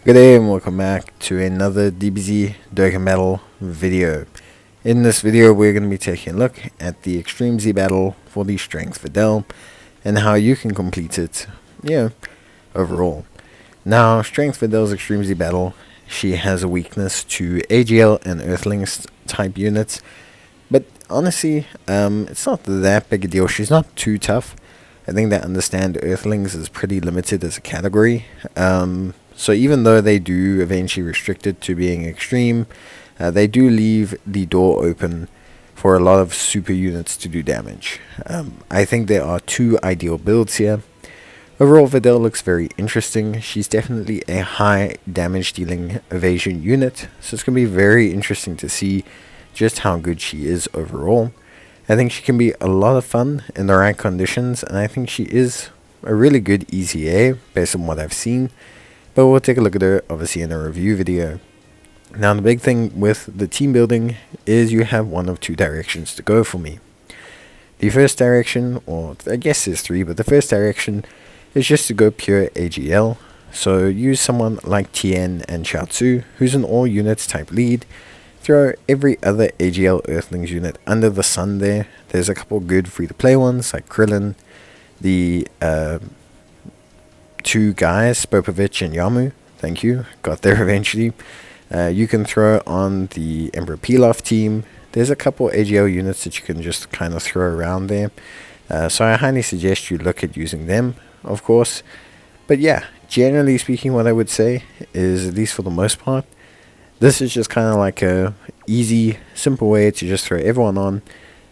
Good day and welcome back to another DBZ Dokkan battle video. In this video we're going to be taking a look at the Extreme Z battle for the Strength Videl and how you can complete it, overall. Now, Strength Videl's Extreme Z battle, she has a weakness to AGL and Earthlings type units, but honestly, it's not that big a deal. She's not too tough. I think that understand Earthlings is pretty limited as a category. So even though they do eventually restrict it to being extreme, they do leave the door open for a lot of super units to do damage. I think there are two ideal builds here. Overall, Videl looks very interesting. She's definitely a high damage dealing evasion unit, so it's going to be very interesting to see just how good she is overall. I think she can be a lot of fun in the right conditions, and I think she is a really good easy A based on what I've seen. But we'll take a look at her obviously in a review video. Now, the big thing with the team building is you have one of two directions to go for me. The first direction, or I guess there's three, but the first direction is just to go pure AGL. So use someone like Tien and Chaozu, who's an all units type lead. Throw every other AGL Earthlings unit under the sun there. There's a couple good free to play ones like Krillin, the two guys, Spopovich and Yamu. Thank you, got there eventually. You can throw on the Emperor Pilaf team. There's a couple AGL units that you can just kind of throw around there. So I highly suggest you look at using them, of course. But yeah, generally speaking, what I would say is, at least for the most part, this is just kind of like a easy, simple way to just throw everyone on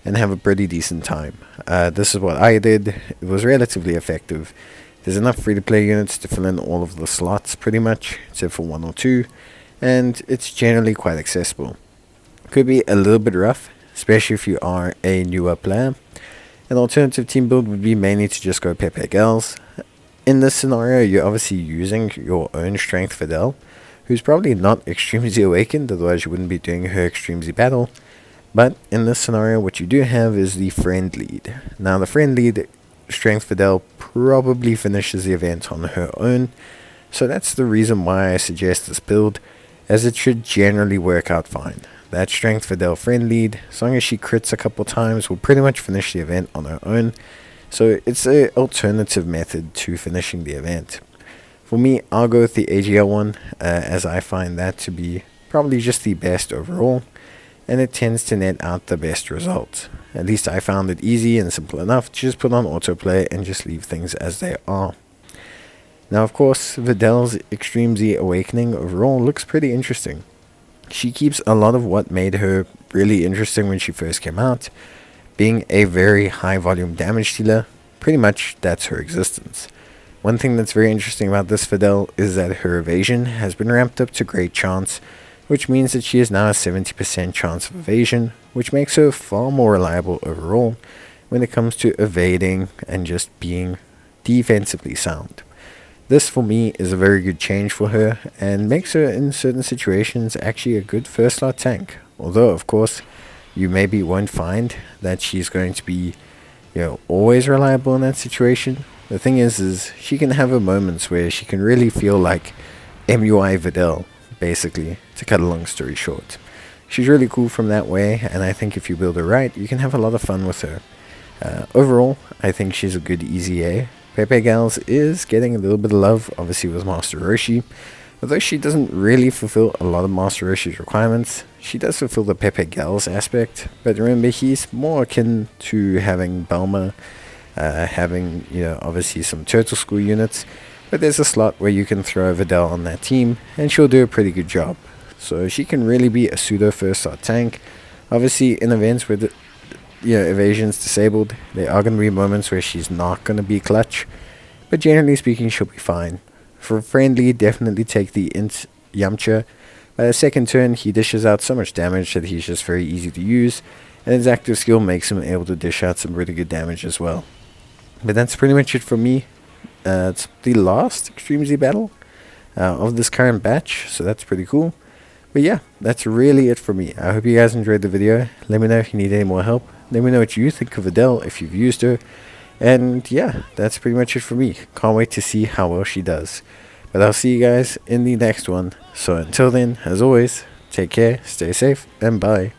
and have a pretty decent time. This is what I did. It was relatively effective. There's enough free-to-play units to fill in all of the slots pretty much, except for one or two, and it's generally quite accessible. Could be a little bit rough, especially if you are a newer player. An alternative team build would be mainly to just go Pepe Gals. In this scenario, you're obviously using your own Strength Videl, who's probably not Extreme Z Awakened, otherwise you wouldn't be doing her Extreme Z battle. But in this scenario, what you do have is the friend lead. Now, the friend lead, Strength Videl probably finishes the event on her own, so that's the reason why I suggest this build, as it should generally work out fine. That Strength Videl friend lead, as long as she crits a couple times, will pretty much finish the event on her own, so it's an alternative method to finishing the event. For me, I'll go with the AGL one, as I find that to be probably just the best overall, and it tends to net out the best results. At least I found it easy and simple enough to just put on autoplay and just leave things as they are. Now, of course, Videl's Extreme Z Awakening overall looks pretty interesting. She keeps a lot of what made her really interesting when she first came out, being a very high volume damage dealer. Pretty much that's her existence. One thing that's very interesting about this Videl is that her evasion has been ramped up to great chance, which means that she is now a 70% chance of evasion, which makes her far more reliable overall when it comes to evading and just being defensively sound. This for me is a very good change for her and makes her in certain situations actually a good first slot tank. Although of course you maybe won't find that she's going to be always reliable in that situation. The thing is she can have her moments where she can really feel like MUI Videl, basically, to cut a long story short. She's really cool from that way, and I think if you build her right, you can have a lot of fun with her. Overall, I think she's a good easy A. Pepe Gals is getting a little bit of love, obviously, with Master Roshi. Although she doesn't really fulfill a lot of Master Roshi's requirements, she does fulfill the Pepe Gals aspect. But remember, he's more akin to having Belma, having, obviously some Turtle School units. But there's a slot where you can throw Videl on that team, and she'll do a pretty good job. So she can really be a pseudo first slot tank. Obviously, in events where the evasion's disabled, there are going to be moments where she's not going to be clutch. But generally speaking, she'll be fine. For friendly, definitely take the Int Yamcha. By the second turn, he dishes out so much damage that he's just very easy to use, and his active skill makes him able to dish out some pretty good damage as well. But that's pretty much it for me. It's the last Extreme Z battle of this current batch, so that's pretty cool. But yeah, that's really it for me. I hope you guys enjoyed the video. Let me know if you need any more help. Let me know what you think of Videl if you've used her. And yeah, that's pretty much it for me. Can't wait to see how well she does. But I'll see you guys in the next one. So until then, as always, take care, stay safe, and bye.